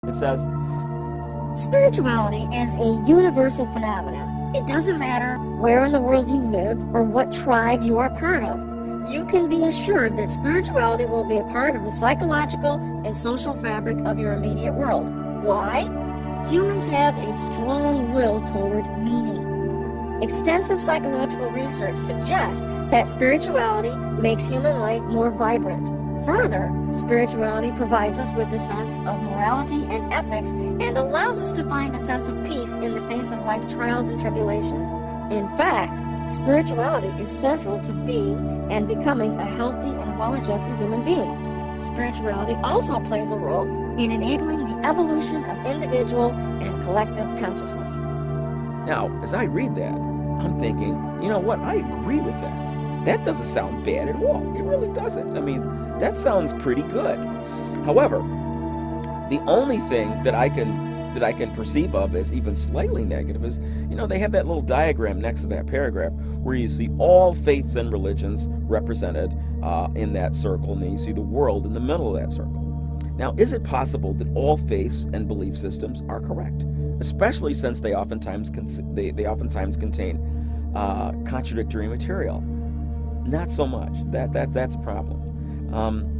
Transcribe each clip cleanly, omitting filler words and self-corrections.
It says, spirituality is a universal phenomenon. It doesn't matter where in the world you live or what tribe you are part of. You can be assured that spirituality will be a part of the psychological and social fabric of your immediate world. Why? Humans have a strong will toward meaning. Extensive psychological research suggests that spirituality makes human life more vibrant. Further, spirituality provides us with a sense of morality and ethics and allows us to find a sense of peace in the face of life's trials and tribulations. In fact, spirituality is central to being and becoming a healthy and well-adjusted human being. Spirituality also plays a role in enabling the evolution of individual and collective consciousness. now, as I read that, I'm thinking, you know what, I agree with that. That doesn't sound bad at all. It really doesn't. I mean, that sounds pretty good. However, the only thing that I can perceive of as even slightly negative is, you know, they have that little diagram next to that paragraph where you see all faiths and religions represented in that circle, and then you see the world in the middle of that circle. Now, is it possible that all faiths and belief systems are correct, especially since they oftentimes contain contradictory material? Not so much. That's a problem.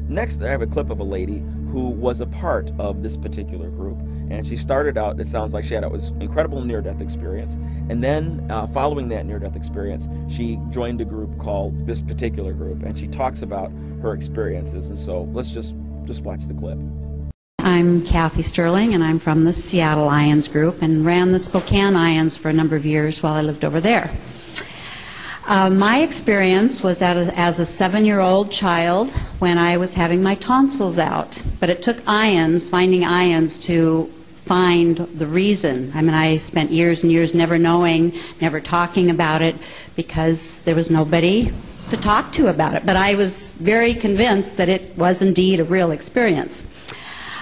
Next, I have a clip of a lady who was a part of this particular group, and she started out, it sounds like she had an incredible near-death experience, and then following that near-death experience, she joined a group called this particular group, and she talks about her experiences. And so let's just watch the clip. I'm Kathy Sterling, and I'm from the Seattle Ions group and ran the Spokane Ions for a number of years while I lived over there. My experience was as a 7-year-old child when I was having my tonsils out. But it took finding ions to find the reason. I mean, I spent years and years never knowing, never talking about it, because there was nobody to talk to about it. But I was very convinced that it was indeed a real experience.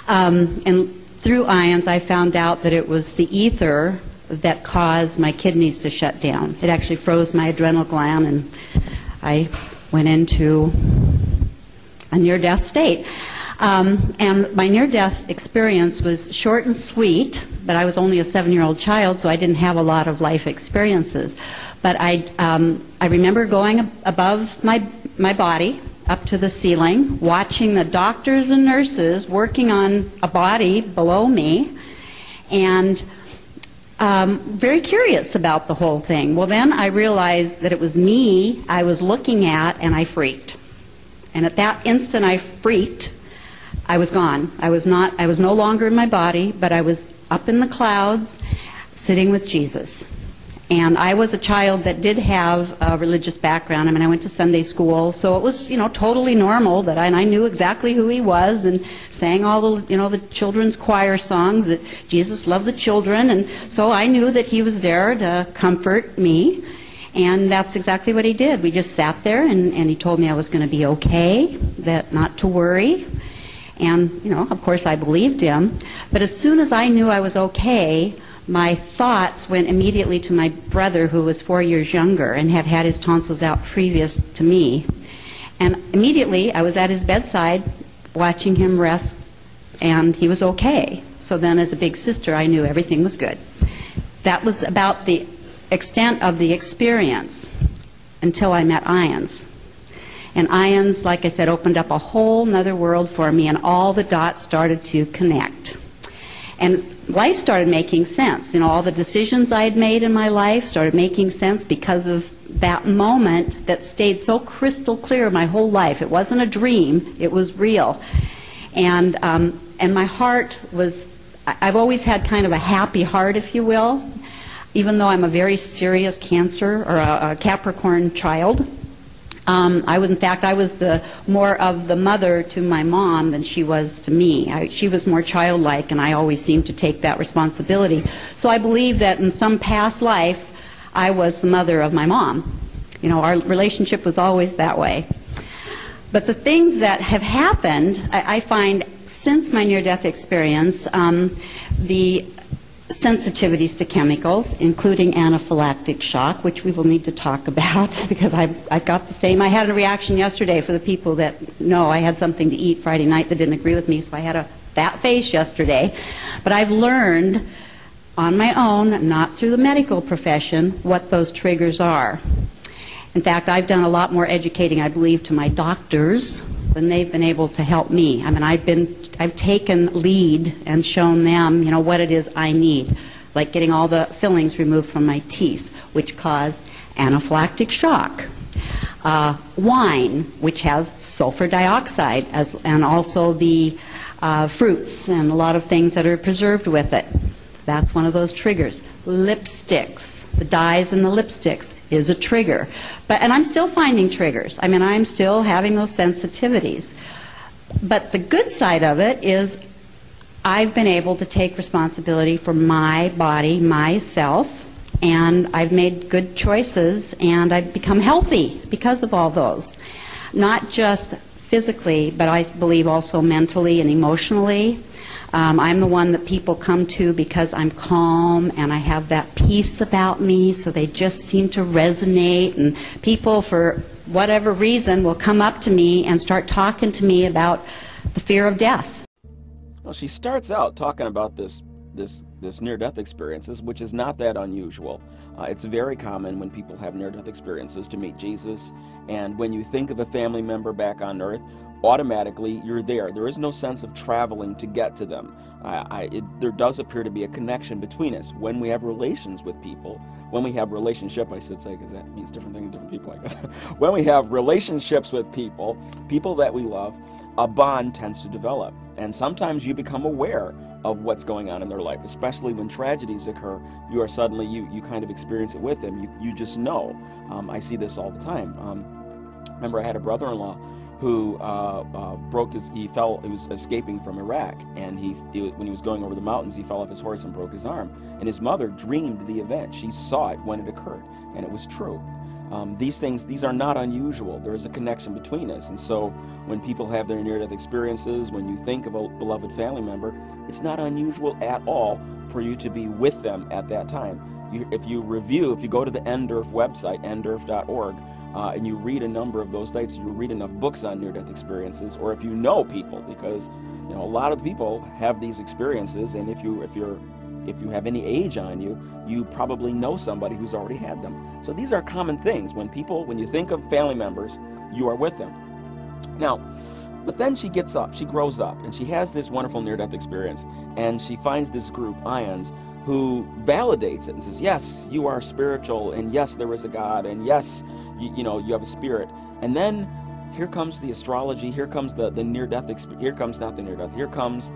And through ions, I found out that it was the ether that caused my kidneys to shut down. It actually froze my adrenal gland, and I went into a near-death state. And my near-death experience was short and sweet, but I was only a 7-year-old child, so I didn't have a lot of life experiences. But I remember going above my body, up to the ceiling, watching the doctors and nurses working on a body below me, and very curious about the whole thing. Well, then I realized that it was me I was looking at, and I freaked. And at that instant I freaked, I was gone. I was no longer in my body, but I was up in the clouds, sitting with Jesus. And I was a child that did have a religious background. I mean, I went to Sunday school, so it was, you know, totally normal that I knew exactly who he was, and sang all the, you know, the children's choir songs that Jesus loved the children, and so I knew that he was there to comfort me, and that's exactly what he did. We just sat there, and he told me I was going to be okay, that not to worry, and, you know, of course I believed him. But as soon as I knew I was okay, my thoughts went immediately to my brother, who was 4 years younger and had had his tonsils out previous to me. And immediately I was at his bedside watching him rest, and he was okay. So then, as a big sister, I knew everything was good. That was about the extent of the experience until I met ions. And ions, like I said, opened up a whole nother world for me, and all the dots started to connect. And life started making sense. You know, all the decisions I had made in my life started making sense because of that moment that stayed so crystal clear my whole life. It wasn't a dream, it was real. And my heart was, I've always had kind of a happy heart, if you will, even though I'm a very serious Cancer or a Capricorn child. In fact, I was more of the mother to my mom than she was to me. She was more childlike, and I always seemed to take that responsibility. So I believe that in some past life, I was the mother of my mom. You know, our relationship was always that way. But the things that have happened, I find since my near-death experience, the sensitivities to chemicals, including anaphylactic shock, which we will need to talk about because I got the same. I had a reaction yesterday for the people that know I had something to eat Friday night that didn't agree with me, so I had a that face yesterday. But I've learned on my own, not through the medical profession, what those triggers are. In fact, I've done a lot more educating, I believe, to my doctors than they've been able to help me. I mean, I've taken lead and shown them, what it is I need, like getting all the fillings removed from my teeth, which cause anaphylactic shock. Wine, which has sulfur dioxide, and also the fruits and a lot of things that are preserved with it. That's one of those triggers. Lipsticks, the dyes in the lipsticks is a trigger. And I'm still finding triggers. I mean, I'm still having those sensitivities. But the good side of it is I've been able to take responsibility for my body, myself, and I've made good choices, and I've become healthy because of all those. Not just physically, but I believe also mentally and emotionally. I'm the one that people come to because I'm calm and I have that peace about me, so they just seem to resonate, and people, for whatever reason, will come up to me and start talking to me about the fear of death. Well, she starts out talking about this near-death experiences, which is not that unusual. It's very common when people have near-death experiences to meet Jesus, and when you think of a family member back on earth, automatically you're there. There is no sense of traveling to get to them. There does appear to be a connection between us when we have relations with people. When we have relationship, I should say, because that means different things to different people, I guess. When we have relationships with people that we love, a bond tends to develop. And sometimes you become aware of what's going on in their life, especially when tragedies occur. You are suddenly, you kind of experience it with them. You just know. I see this all the time. Remember, I had a brother-in-law who he was escaping from Iraq, and when he was going over the mountains, he fell off his horse and broke his arm. And his mother dreamed the event. She saw it when it occurred, and it was true. These are not unusual. There is a connection between us. And so when people have their near-death experiences, when you think of a beloved family member, it's not unusual at all for you to be with them at that time. If you go to the NDERF website, ndurf.org, and you read a number of those dates, you read enough books on near-death experiences, or if you know people, because a lot of people have these experiences, and if you have any age on you, you probably know somebody who's already had them. So these are common things. When you think of family members, you are with them. Now, but then she gets up, she grows up, and she has this wonderful near-death experience, and she finds this group, Ions, who validates it and says, yes, you are spiritual, and yes, there is a God, and yes, you have a spirit. And then here comes the astrology, here comes the near-death experience, here comes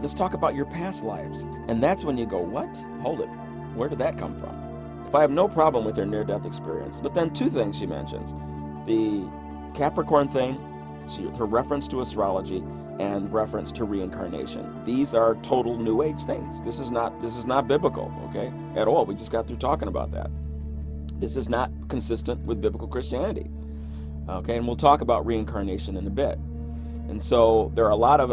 let's talk about your past lives. And that's when you go, what? Hold it. Where did that come from? If I have no problem with her near-death experience. But then two things she mentions. The Capricorn thing, her reference to astrology, and reference to reincarnation. These are total New Age things. This is not biblical, okay, at all. We just got through talking about that. This is not consistent with biblical Christianity. Okay, and we'll talk about reincarnation in a bit. And so there are a lot of,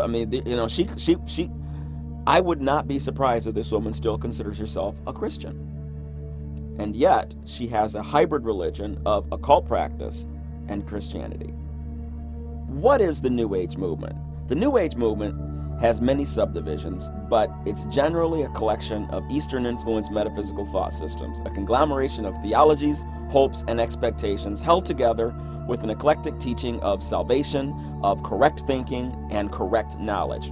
I would not be surprised if this woman still considers herself a Christian. And yet, she has a hybrid religion of occult practice and Christianity. What is the New Age movement? The New Age movement has many subdivisions, but it's generally a collection of Eastern-influenced metaphysical thought systems, a conglomeration of theologies, hopes, and expectations held together with an eclectic teaching of salvation, of correct thinking, and correct knowledge.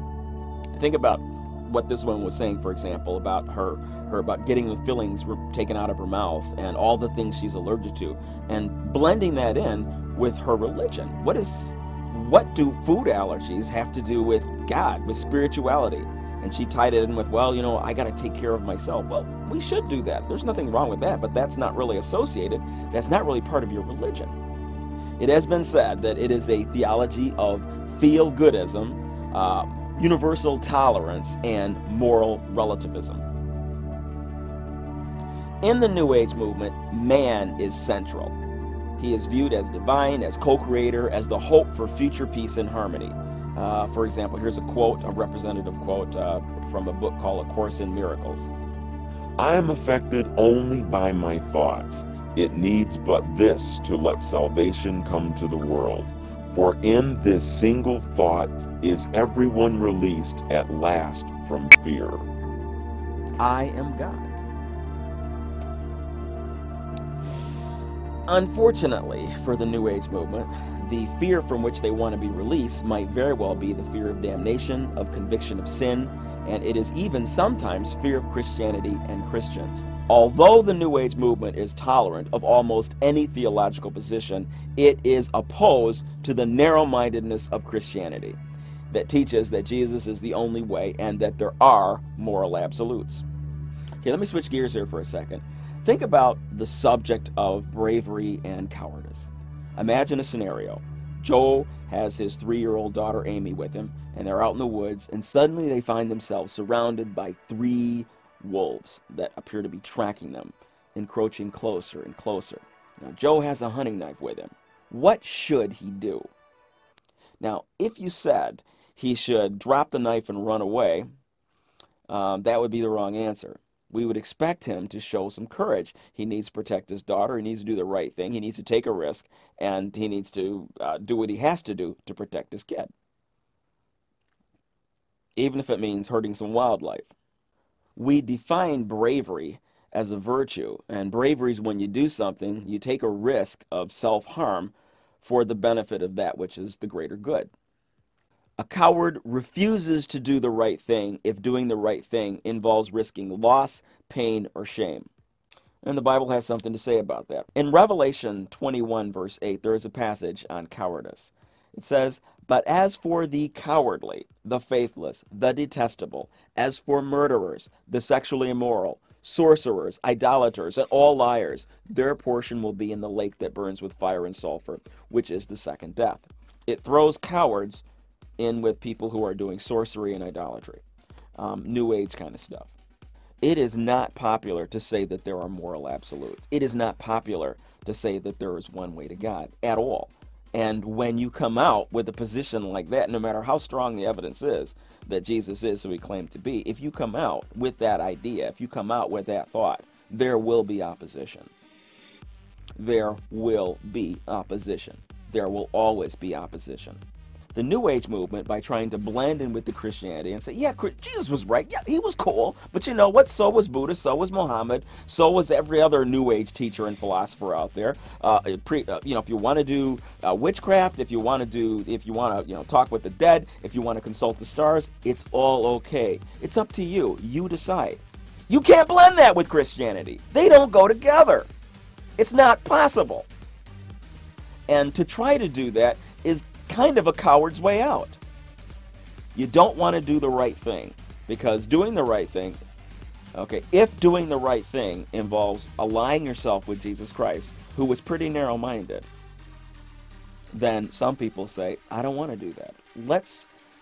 Think about what this woman was saying, for example, about her about getting the fillings taken out of her mouth and all the things she's allergic to, and blending that in with her religion. What do food allergies have to do with God, with spirituality? And she tied it in with, I got to take care of myself. Well, we should do that. There's nothing wrong with that, but that's not really associated. That's not really part of your religion. It has been said that it is a theology of feel-goodism, universal tolerance, and moral relativism. In the New Age movement, man is central. He is viewed as divine, as co-creator, as the hope for future peace and harmony. For example, here's a representative quote from a book called A Course in Miracles. I am affected only by my thoughts. It needs but this to let salvation come to the world. For in this single thought Is everyone released at last from fear? I am God. Unfortunately for the New Age movement, the fear from which they want to be released might very well be the fear of damnation, of conviction of sin, and it is even sometimes fear of Christianity and Christians. Although the New Age movement is tolerant of almost any theological position, it is opposed to the narrow-mindedness of Christianity that teaches that Jesus is the only way and that there are moral absolutes. Okay, let me switch gears here for a second. Think about the subject of bravery and cowardice. Imagine a scenario. Joe has his 3-year-old daughter Amy with him, and they're out in the woods, and suddenly they find themselves surrounded by 3 wolves that appear to be tracking them, encroaching closer and closer. Now, Joe has a hunting knife with him. What should he do? Now, if you said he should drop the knife and run away, that would be the wrong answer. We would expect him to show some courage. He needs to protect his daughter. He needs to do the right thing. He needs to take a risk, and he needs to do what he has to do to protect his kid, even if it means hurting some wildlife. We define bravery as a virtue, and bravery is when you do something, you take a risk of self-harm for the benefit of that which is the greater good. A coward refuses to do the right thing if doing the right thing involves risking loss, pain, or shame. And the Bible has something to say about that. In Revelation 21, verse 8, there is a passage on cowardice. It says, "But as for the cowardly, the faithless, the detestable, as for murderers, the sexually immoral, sorcerers, idolaters, and all liars, their portion will be in the lake that burns with fire and sulfur, which is the second death." It throws cowards in with people who are doing sorcery and idolatry, New Age kind of stuff. It is not popular to say that there are moral absolutes. It is not popular to say that there is one way to God at all. And when you come out with a position like that, no matter how strong the evidence is that Jesus is who he claimed to be, if you come out with that idea, if you come out with that thought, there will be opposition. There will be opposition. There will always be opposition. The New Age movement, by trying to blend in with the Christianity and say, yeah, Jesus was right, yeah, he was cool, but you know what, so was Buddha, so was Muhammad, so was every other New Age teacher and philosopher out there. If you want to do witchcraft, if you want to talk with the dead, if you want to consult the stars, it's all okay. It's up to you. You decide. You can't blend that with Christianity. They don't go together. It's not possible. And to try to do that is kind of a coward's way out. You don't want to do the right thing, because doing the right thing, if doing the right thing involves aligning yourself with Jesus Christ, who was pretty narrow-minded, then some people say, I don't want to do that.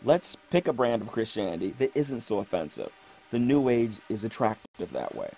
Let's pick a brand of Christianity that isn't so offensive. The New Age is attractive that way.